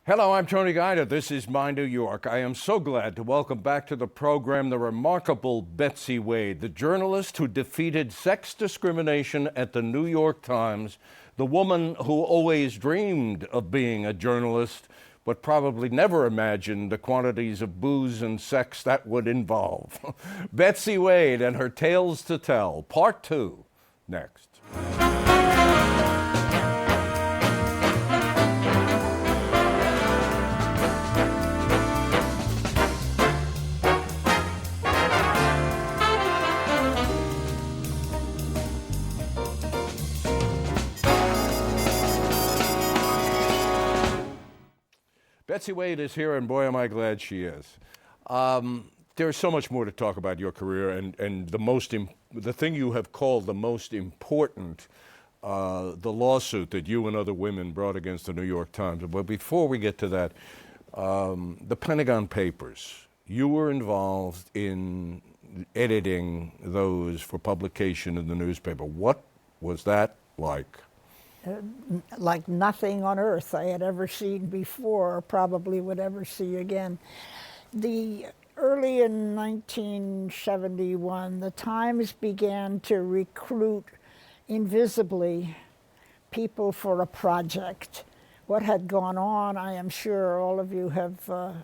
Hello, I'm Tony Guida. This is My New York. I am so glad to welcome back to the program the remarkable Betsy Wade, the journalist who defeated sex discrimination at the New York Times, the woman who always dreamed of being a journalist, but probably never imagined the quantities of booze and sex that would involve. Betsy Wade and her tales to tell, part 2, next. Betsy Wade is here, and boy, am I glad she is. There's so much more to talk about your career, and the thing you have called the most important, the lawsuit that you and other women brought against the New York Times. But before we get to that, the Pentagon Papers, you were involved in editing those for publication in the newspaper. What was that like? Like nothing on earth I had ever seen before, or probably would ever see again. Early in 1971, the Times began to recruit invisibly people for a project. What had gone on, I am sure all of you have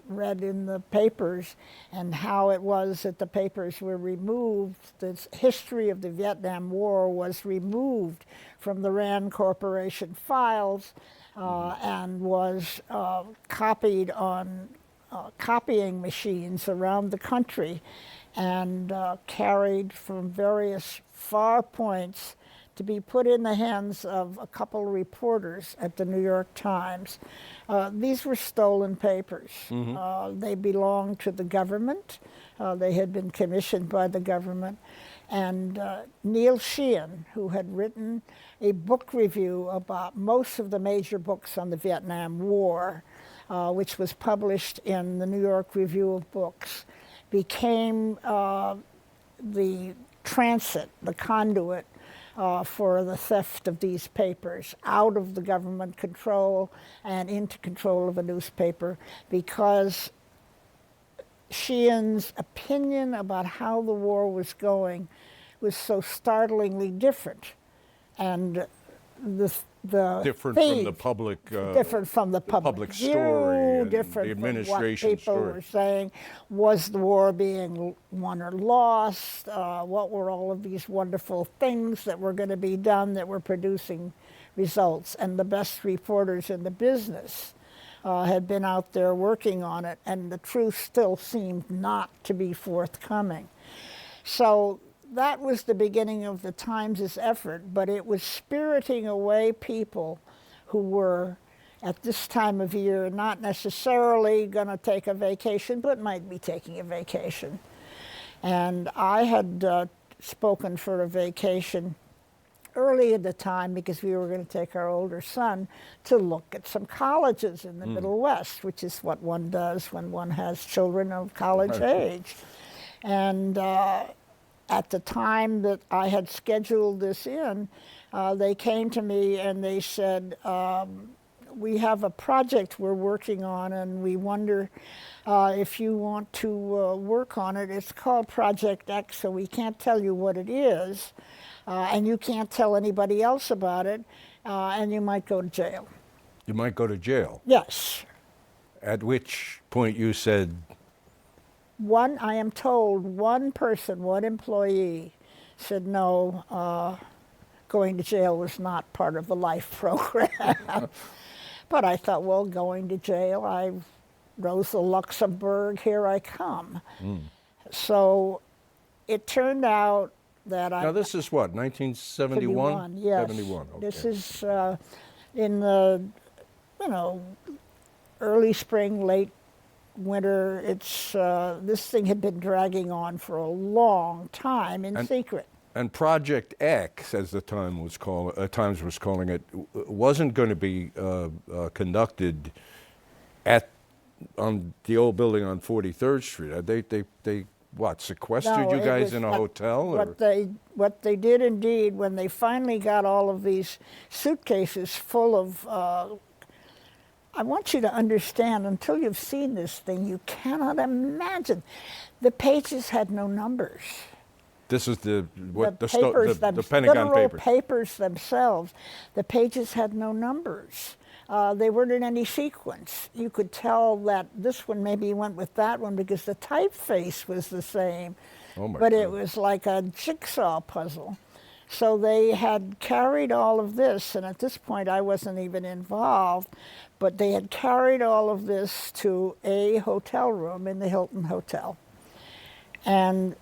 read in the papers, and how it was that the papers were removed. The history of the Vietnam War was removed from the RAND Corporation files and was copied on copying machines around the country and carried from various far points to be put in the hands of a couple of reporters at the New York Times. These were stolen papers. They belonged to the government. They had been commissioned by the government. And Neil Sheehan, who had written a book review about most of the major books on the Vietnam War, which was published in the New York Review of Books, became the transit, the conduit for the theft of these papers out of the government control and into control of a newspaper, because Sheehan's opinion about how the war was going was so startlingly different, and the Different feed, from the public different from the public story and different the administration from what people story. were saying. Was the war being won or lost? What were all of these wonderful things that were going to be done that were producing results? And the best reporters in the business had been out there working on it, and the truth still seemed not to be forthcoming. So that was the beginning of the Times' effort, but it was spiriting away people who were, at this time of year, not necessarily going to take a vacation, but might be taking a vacation. And I had spoken for a vacation early in the time, because we were going to take our older son to look at some colleges in the Middle West, which is what one does when one has children of college age. And at the time that I had scheduled this in, they came to me and they said, we have a project we're working on, and we wonder if you want to work on it. It's called Project X, so we can't tell you what it is, and you can't tell anybody else about it, and you might go to jail. You might go to jail. Yes. At which point you said, I am told one person, one employee, said no, going to jail was not part of the life program. But I thought, well, going to jail, Rosa Luxemburg, here I come. So it turned out that now this is what, 1971? Yes. 71, okay. This is in the, early spring, late winter. This thing had been dragging on for a long time in secret. And Project X, as the Times was calling it, wasn't going to be conducted on the old building on 43rd Street. They sequestered you guys in a hotel? What they did indeed, when they finally got all of these suitcases full of I want you to understand, until you've seen this thing, you cannot imagine. The pages had no numbers. This is the Papers, the Pentagon literal Papers. papers themselves. The pages had no numbers. They weren't in any sequence. You could tell that this one maybe went with that one because the typeface was the same. Oh my But it God. was like a jigsaw puzzle. So they had carried all of this, and at this point I wasn't even involved, but they had carried all of this to a hotel room in the Hilton Hotel. And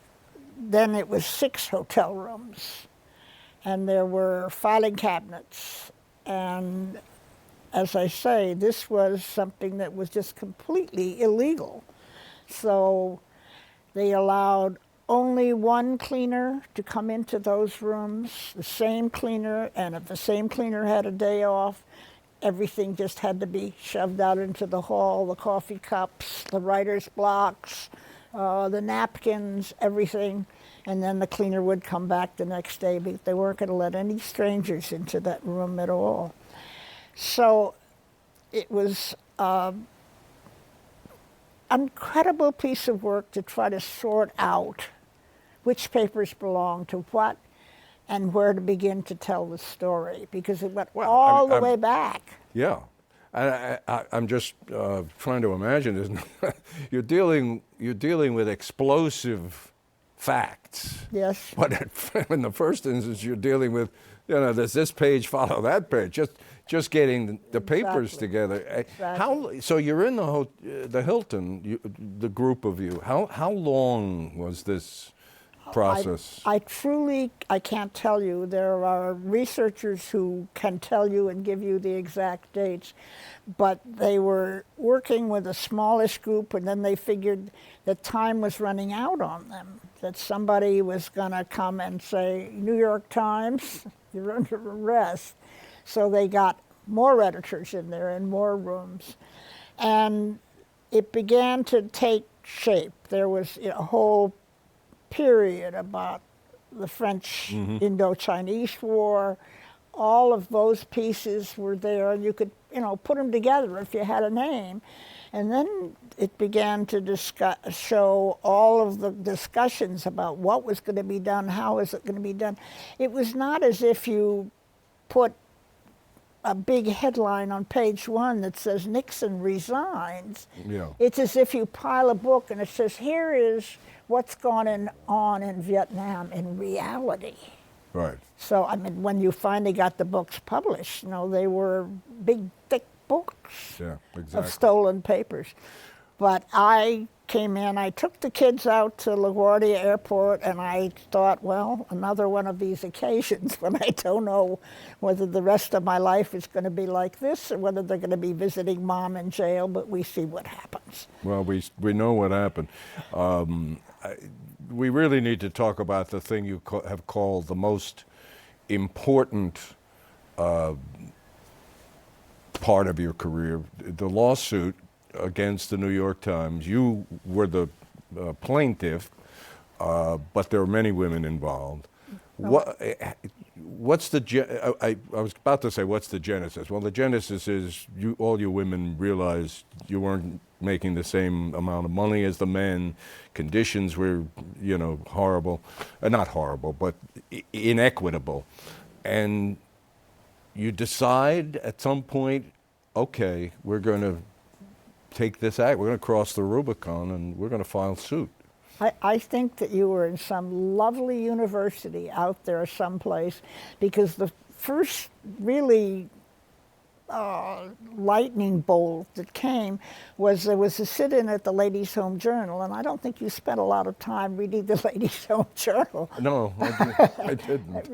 then it was 6 hotel rooms, and there were filing cabinets. And as I say, this was something that was just completely illegal. So they allowed only one cleaner to come into those rooms, the same cleaner, and if the same cleaner had a day off, everything just had to be shoved out into the hall, the coffee cups, the writer's blocks, the napkins, everything. And then the cleaner would come back the next day, but they weren't going to let any strangers into that room at all. So it was an incredible piece of work to try to sort out which papers belonged to what and where to begin to tell the story, because it went all the way back. Yeah. I'm just trying to imagine this. You're dealing with explosive facts. Yes. But in the first instance, you're dealing with, does this page follow that page? Just getting the papers Exactly. together. Exactly. So you're in the Hilton, the group of you. How long was this process? I can't tell you. There are researchers who can tell you and give you the exact dates, but they were working with a smallish group, and then they figured that time was running out on them, that somebody was going to come and say, New York Times, you're under arrest. So they got more editors in there and more rooms. And it began to take shape. There was a whole period about the French Indo-Chinese War. All of those pieces were there, and you could, put them together if you had a name. And then it began to show all of the discussions about what was going to be done, how is it going to be done. It was not as if you put a big headline on page 1 that says Nixon resigns. Yeah. It's as if you pile a book and it says, here is what's going on in Vietnam in reality. Right. So, when you finally got the books published, they were big, thick books Yeah, of exactly. stolen papers. But I came in, I took the kids out to LaGuardia Airport, and I thought, well, another one of these occasions when I don't know whether the rest of my life is going to be like this or whether they're going to be visiting mom in jail, but we see what happens. Well, we know what happened. We really need to talk about the thing you have called the most important part of your career, the lawsuit against the New York Times. You were the plaintiff, but there were many women involved. What's the I was about to say, what's the genesis? Well, the genesis is all you women realized you weren't making the same amount of money as the men. Conditions were, horrible. Not horrible, but inequitable. And you decide at some point, okay, we're going to take this act. We're going to cross the Rubicon, and we're going to file suit. I think that you were in some lovely university out there someplace, because the first really lightning bolt that came was there was a sit-in at the Ladies' Home Journal, and I don't think you spent a lot of time reading the Ladies' Home Journal. No, I didn't.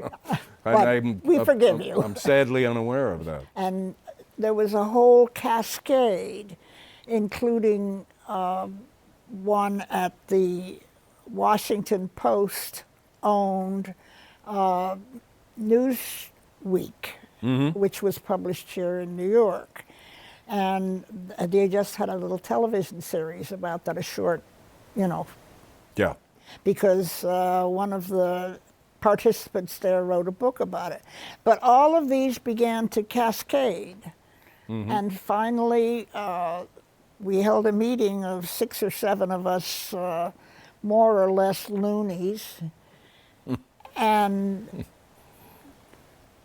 But we forgive you. I'm sadly unaware of that. And there was a whole cascade, including one at the Washington Post owned Newsweek, which was published here in New York. And they just had a little television series about that, a short, Yeah. because one of the participants there wrote a book about it. But all of these began to cascade. And finally, we held a meeting of 6 or 7 of us, more or less loonies. And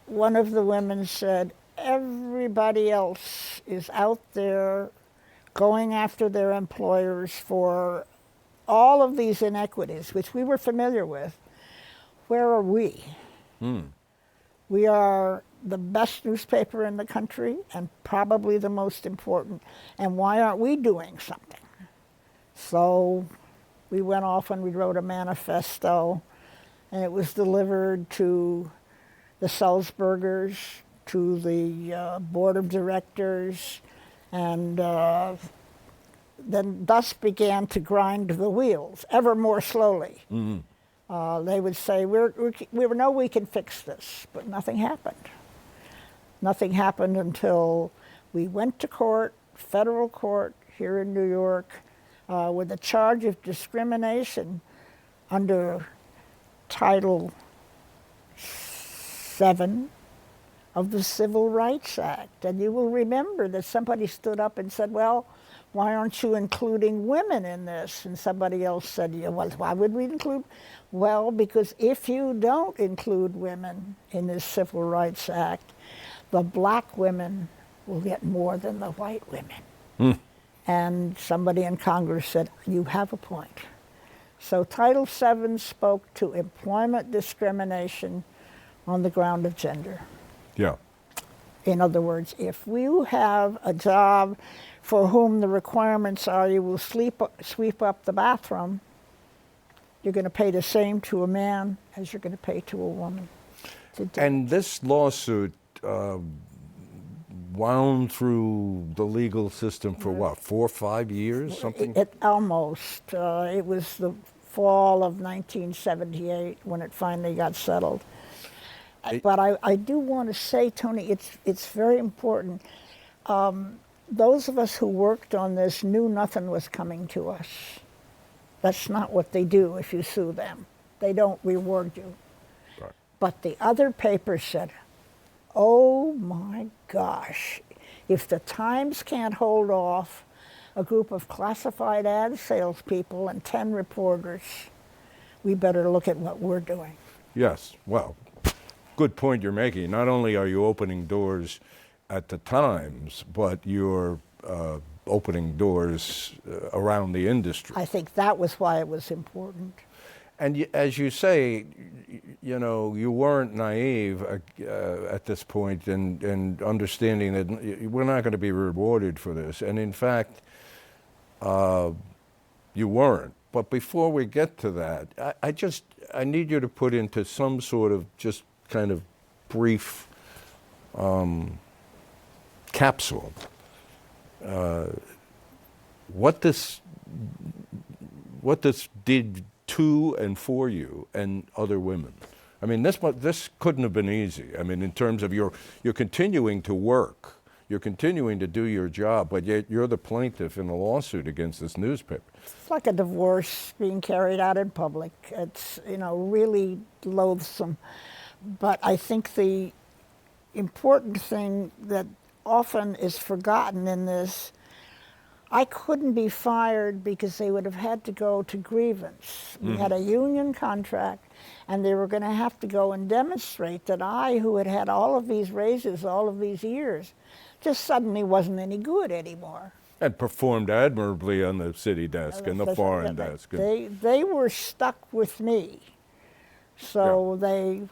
one of the women said, everybody else is out there going after their employers for all of these inequities, which we were familiar with. Where are we? We are the best newspaper in the country and probably the most important. And why aren't we doing something? So we went off and we wrote a manifesto, and it was delivered to the Sulzbergers, to the board of directors, and then thus began to grind the wheels ever more slowly. They would say, we know we can fix this, but nothing happened. Nothing happened until we went to court, federal court here in New York, with a charge of discrimination under Title VII of the Civil Rights Act. And you will remember that somebody stood up and said, well, why aren't you including women in this? And somebody else said, yeah, well, why would we include? Well, because if you don't include women in this Civil Rights Act, the black women will get more than the white women. And somebody in Congress said, you have a point. So Title VII spoke to employment discrimination on the ground of gender. Yeah. In other words, if you have a job for whom the requirements are you will sweep up the bathroom, you're going to pay the same to a man as you're going to pay to a woman. And this lawsuit wound through the legal system for what, 4 or 5 years, something? It almost. It was the fall of 1978 when it finally got settled. But I do want to say, Tony, it's very important. Those of us who worked on this knew nothing was coming to us. That's not what they do if you sue them. They don't reward you. Right. But the other paper said, oh my gosh, if the Times can't hold off a group of classified ad salespeople and 10 reporters, we better look at what we're doing. Yes, well, good point you're making. Not only are you opening doors at the Times, but you're opening doors around the industry. I think that was why it was important. And as you say, you know, you weren't naive at this point and understanding that we're not going to be rewarded for this. And in fact, you weren't. But before we get to that, I need you to put into some sort of just kind of brief capsule what this did to and for you and other women. I mean, this couldn't have been easy. I mean, in terms of you're continuing to work, you're continuing to do your job, but yet you're the plaintiff in a lawsuit against this newspaper. It's like a divorce being carried out in public. It's, you know, really loathsome. But I think the important thing that often is forgotten in this, I couldn't be fired because they would have had to go to grievance. We had a union contract, and they were going to have to go and demonstrate that I, who had had all of these raises all of these years, just suddenly wasn't any good anymore. And performed admirably on the city desk and the foreign desk. They were stuck with me. So they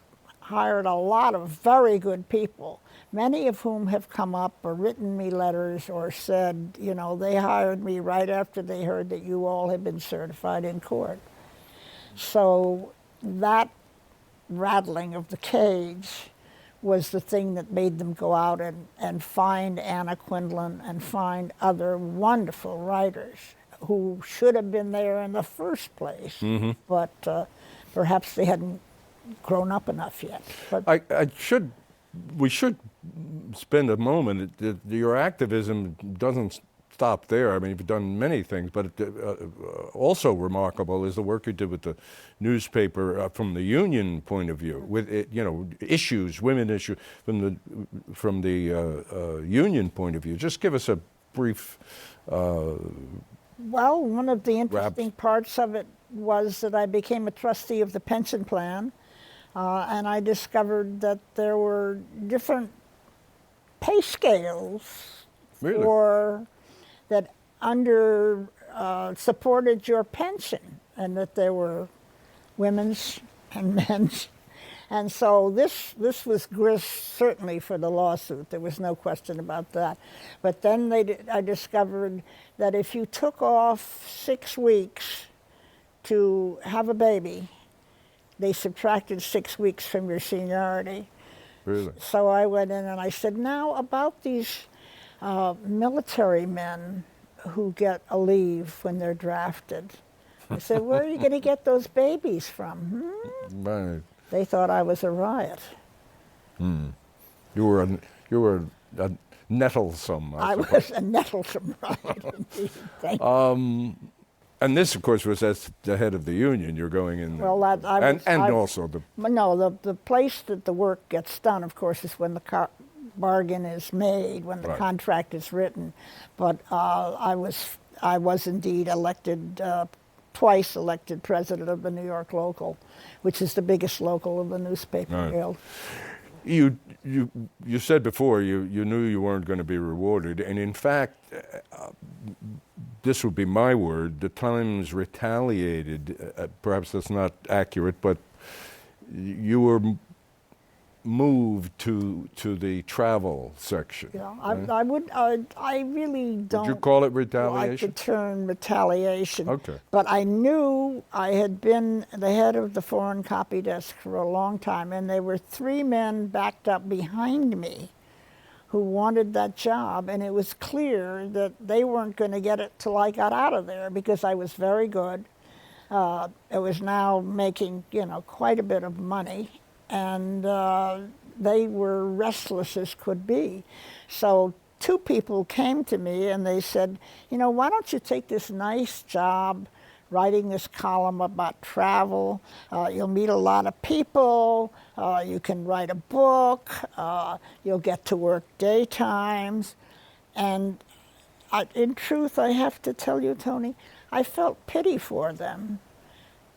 hired a lot of very good people, many of whom have come up or written me letters or said, you know, they hired me right after they heard that you all had been certified in court. So that rattling of the cage was the thing that made them go out and find Anna Quindlen and find other wonderful writers who should have been there in the first place, but perhaps they hadn't grown up enough yet. But we should spend a moment. Your activism doesn't stop there. I mean, you've done many things, but also remarkable is the work you did with the newspaper from the union point of view, with it, issues, women issues from the union point of view. Just give us a brief. Well, one of the interesting parts of it was that I became a trustee of the pension plan, and I discovered that there were different pay scales Really? for that supported your pension, and that there were women's and men's. And so this was grist certainly for the lawsuit. There was no question about that. But then I discovered that if you took off 6 weeks to have a baby, they subtracted 6 weeks from your seniority. Really? So I went in and I said, now about these military men who get a leave when they're drafted. I said, where are you going to get those babies from? Right. They thought I was a riot. You were a nettlesome. I was a nettlesome riot indeed. Thank you. And this, of course, was as the head of the union. You're going in there. Well, Also the. No, the place that the work gets done, of course, is when the bargain is made, when the Right. contract is written. But I was indeed elected, twice elected president of the New York Local, which is the biggest local of the newspaper Right. guild. You said before you knew you weren't going to be rewarded, and in fact, this would be my word. The Times retaliated. Perhaps that's not accurate, but you were moved to the travel section. Yeah, right? I really don't. Would you call it like retaliation? the term retaliation. Okay. But I knew I had been the head of the foreign copy desk for a long time, and there were 3 men backed up behind me who wanted that job, and it was clear that they weren't going to get it till I got out of there because I was very good. I was now making, quite a bit of money, and they were restless as could be. So 2 people came to me and they said, why don't you take this nice job writing this column about travel? You'll meet a lot of people, you can write a book, you'll get to work daytimes. And in truth, I have to tell you, Tony, I felt pity for them,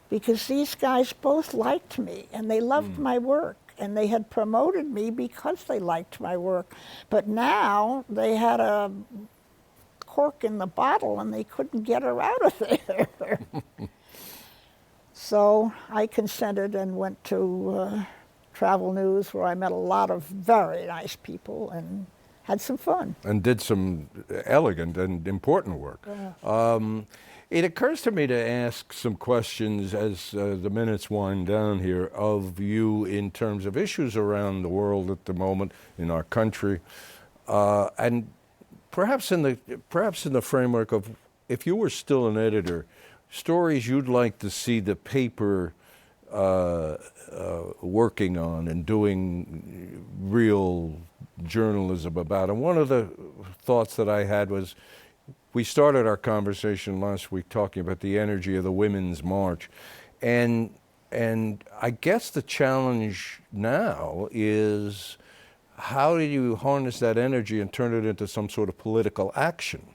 because these guys both liked me and they loved my work, and they had promoted me because they liked my work. But now they had a cork in the bottle and they couldn't get her out of there. So I consented and went to Travel News, where I met a lot of very nice people and had some fun. And did some elegant and important work. It occurs to me to ask some questions as the minutes wind down here of you in terms of issues around the world at the moment, in our country, and perhaps in the framework of, if you were still an editor, stories you'd like to see the paper working on and doing real journalism about. And one of the thoughts that I had was, we started our conversation last week talking about the energy of the Women's March. And I guess the challenge now is, how do you harness that energy and turn it into some sort of political action?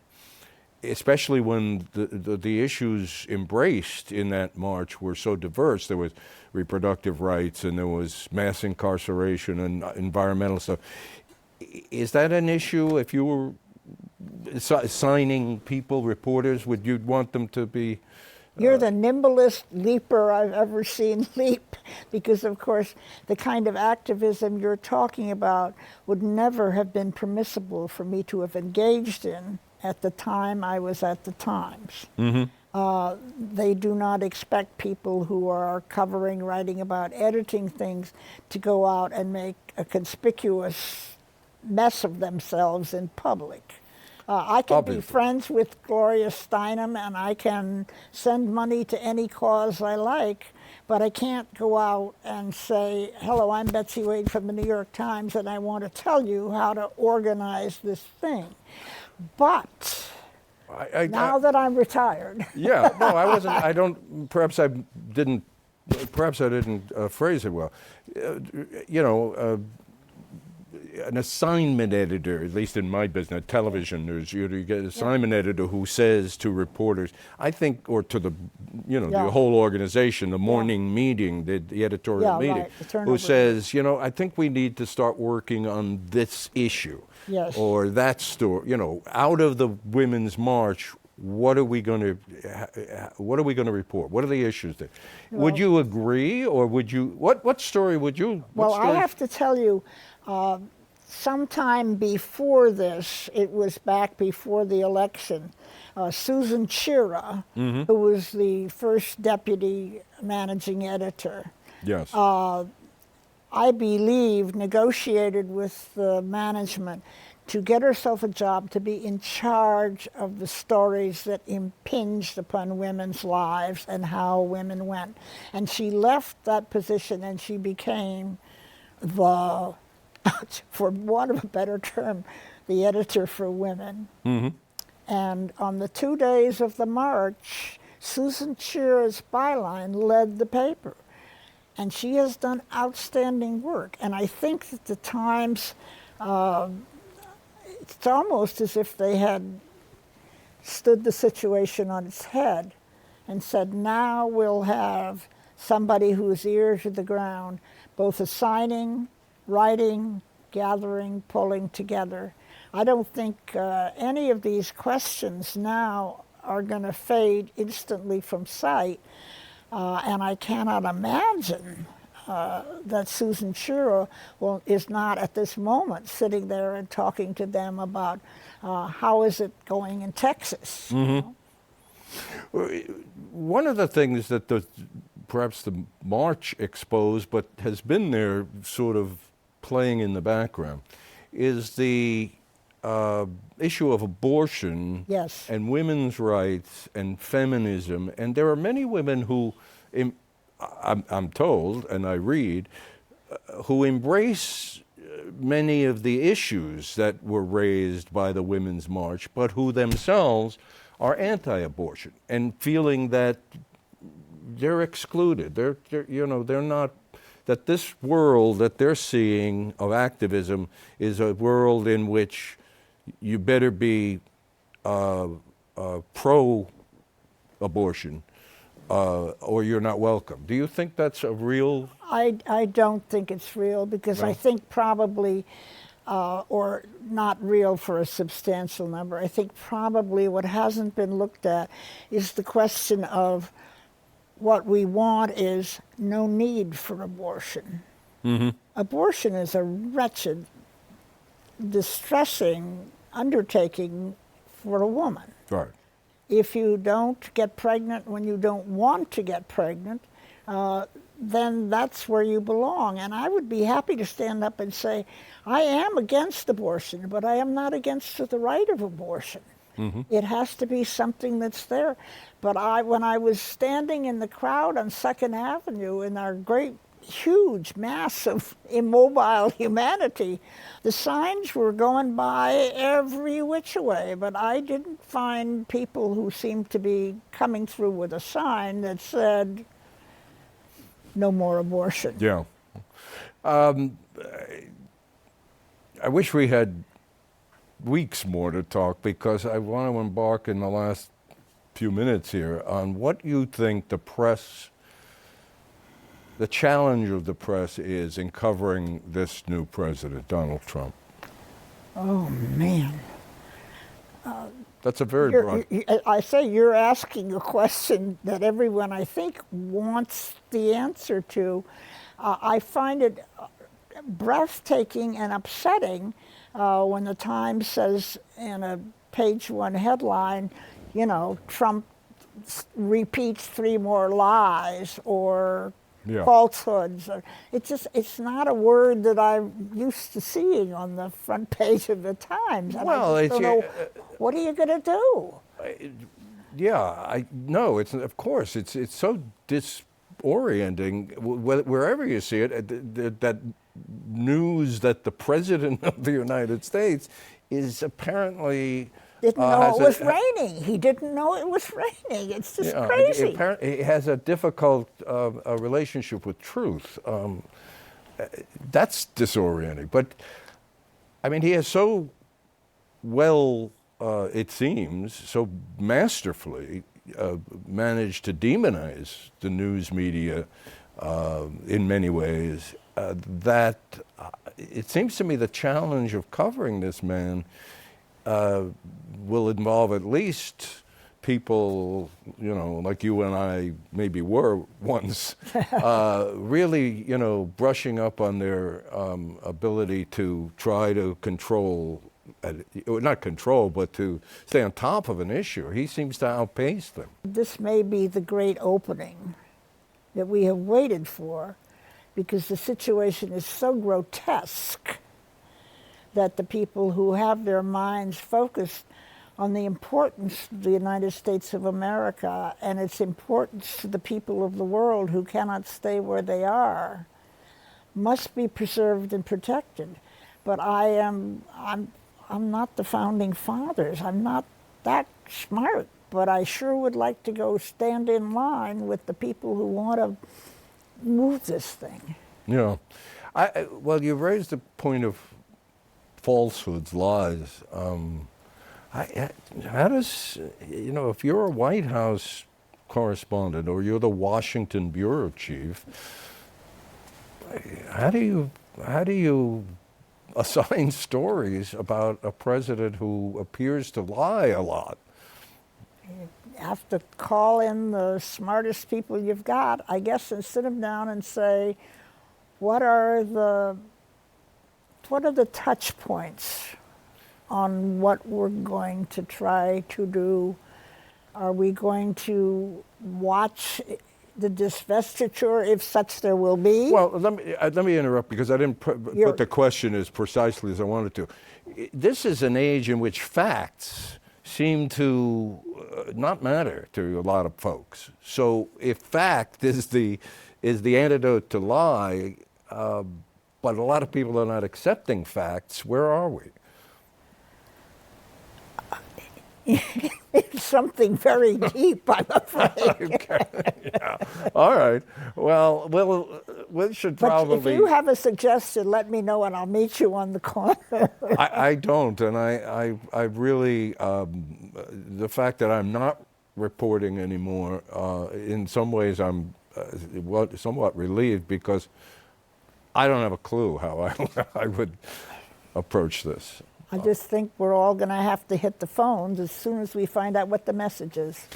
Especially when the issues embraced in that march were so diverse. There was reproductive rights, and there was mass incarceration and environmental stuff. Is that an issue? If you were assigning people, reporters, would you want them to be? You're the nimblest leaper I've ever seen leap, because of course the kind of activism you're talking about would never have been permissible for me to have engaged in at the time I was at the Times. They do not expect people who are covering, writing about, editing things to go out and make a conspicuous mess of themselves in public. I can be friends with Gloria Steinem, and I can send money to any cause I like, but I can't go out and say, hello, I'm Betsy Wade from the New York Times, and I want to tell you how to organize this thing. But Now that I'm retired. Yeah, no, I wasn't. I don't. Perhaps I didn't. Perhaps I didn't phrase it well. You know, an assignment editor, at least in my business, television news, you get an assignment editor who says to reporters, I think, or to the, you know, the whole organization, the morning meeting, the editorial meeting, who says, you know, I think we need to start working on this issue. Yes. Or that story, you know, out of the Women's March, what are we going to report? What are the issues there? Well, would you agree, or would you? What story would you? Well, I have to tell you, sometime before this, it was back before the election. Susan Chira, who was the first deputy managing editor. Yes. I believe, negotiated with the management to get herself a job to be in charge of the stories that impinged upon women's lives and how women went. And she left that position and she became the, for want of a better term, the editor for women. And on the 2 days of the march, Susan Chira's byline led the paper. And she has done outstanding work. And I think that the Times, it's almost as if they had stood the situation on its head and said, now we'll have somebody whose ear to the ground, both assigning, writing, gathering, pulling together. I don't think any of these questions now are going to fade instantly from sight. And I cannot imagine that Susan Chira is not at this moment sitting there and talking to them about how is it going in Texas. One of the things that perhaps the march exposed, but has been there sort of playing in the background, is the issue of abortion and women's rights and feminism. And there are many women who, I'm told, and I read, who embrace many of the issues that were raised by the Women's March, but who themselves are anti-abortion and feeling that they're excluded. They're not, that this world that they're seeing of activism is a world in which you better be pro-abortion or you're not welcome. Do you think that's a real? I don't think it's real because I think probably, or not real for a substantial number, I think probably what hasn't been looked at is the question of what we want is no need for abortion. Abortion is a wretched, distressing undertaking for a woman. Right. If you don't get pregnant when you don't want to get pregnant, then that's where you belong. And I would be happy to stand up and say, I am against abortion, but I am not against the right of abortion. It has to be something that's there. But when I was standing in the crowd on 2nd Avenue in our great, huge mass of immobile humanity, the signs were going by every which way, but I didn't find people who seemed to be coming through with a sign that said, no more abortion. Yeah. I wish we had weeks more to talk, because I want to embark in the last few minutes here on what you think the press, the challenge of the press is in covering this new president, Donald Trump. Oh, man. That's a very broad. I say you're asking a question that everyone, I think, wants the answer to. I find it breathtaking and upsetting when the Times says in a page 1 headline, you know, Trump repeats 3 more lies or falsehoods. It's not a word that I'm used to seeing on the front page of the Times. And Well, I just don't know, what are you going to do? I know. It's, of course, it's so disorienting wherever you see it. That news that the President of the United States is apparently Didn't know has it was a- raining. He didn't know it was raining. It's just Yeah, crazy. Apparently, he has a difficult relationship with truth. That's disorienting. But I mean, he has so well, it seems, so masterfully managed to demonize the news media in many ways that it seems to me the challenge of covering this man will involve at least people, you know, like you and I maybe were once, really, you know, brushing up on their ability to try to control, not control, but to stay on top of an issue. He seems to outpace them. This may be the great opening that we have waited for, because the situation is so grotesque that the people who have their minds focused on the importance of the United States of America and its importance to the people of the world who cannot stay where they are must be preserved and protected. But I'm not the founding fathers. I'm not that smart, but I sure would like to go stand in line with the people who want to move this thing. Yeah. Well, you raised the point of falsehoods, lies. How does, you know, if you're a White House correspondent or you're the Washington bureau chief, how do you assign stories about a president who appears to lie a lot? You have to call in the smartest people you've got, I guess, and sit them down and say, what are the touch points on what we're going to try to do? Are we going to watch the divestiture, if such there will be? Well, let me interrupt, because I didn't put the question as precisely as I wanted to. This is an age in which facts seem to not matter to a lot of folks. So if fact is the antidote to lie, but a lot of people are not accepting facts, where are we? It's something very deep, I'm afraid. Okay. Yeah. All right. Well, we should But probably. if you have a suggestion, let me know and I'll meet you on the corner. I don't, and I really, the fact that I'm not reporting anymore, in some ways I'm somewhat relieved, because I don't have a clue how I would approach this. I just think we're all going to have to hit the phones as soon as we find out what the message is.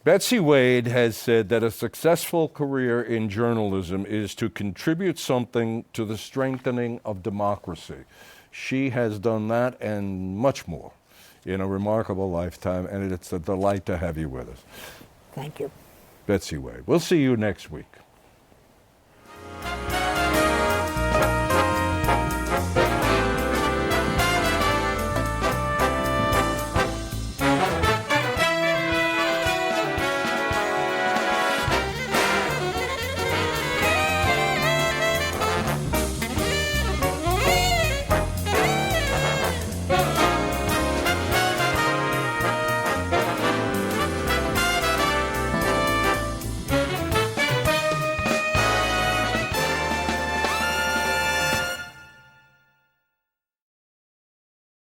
Betsy Wade has said that a successful career in journalism is to contribute something to the strengthening of democracy. She has done that and much more in a remarkable lifetime, and it's a delight to have you with us. Thank you. Betsy Wade. We'll see you next week.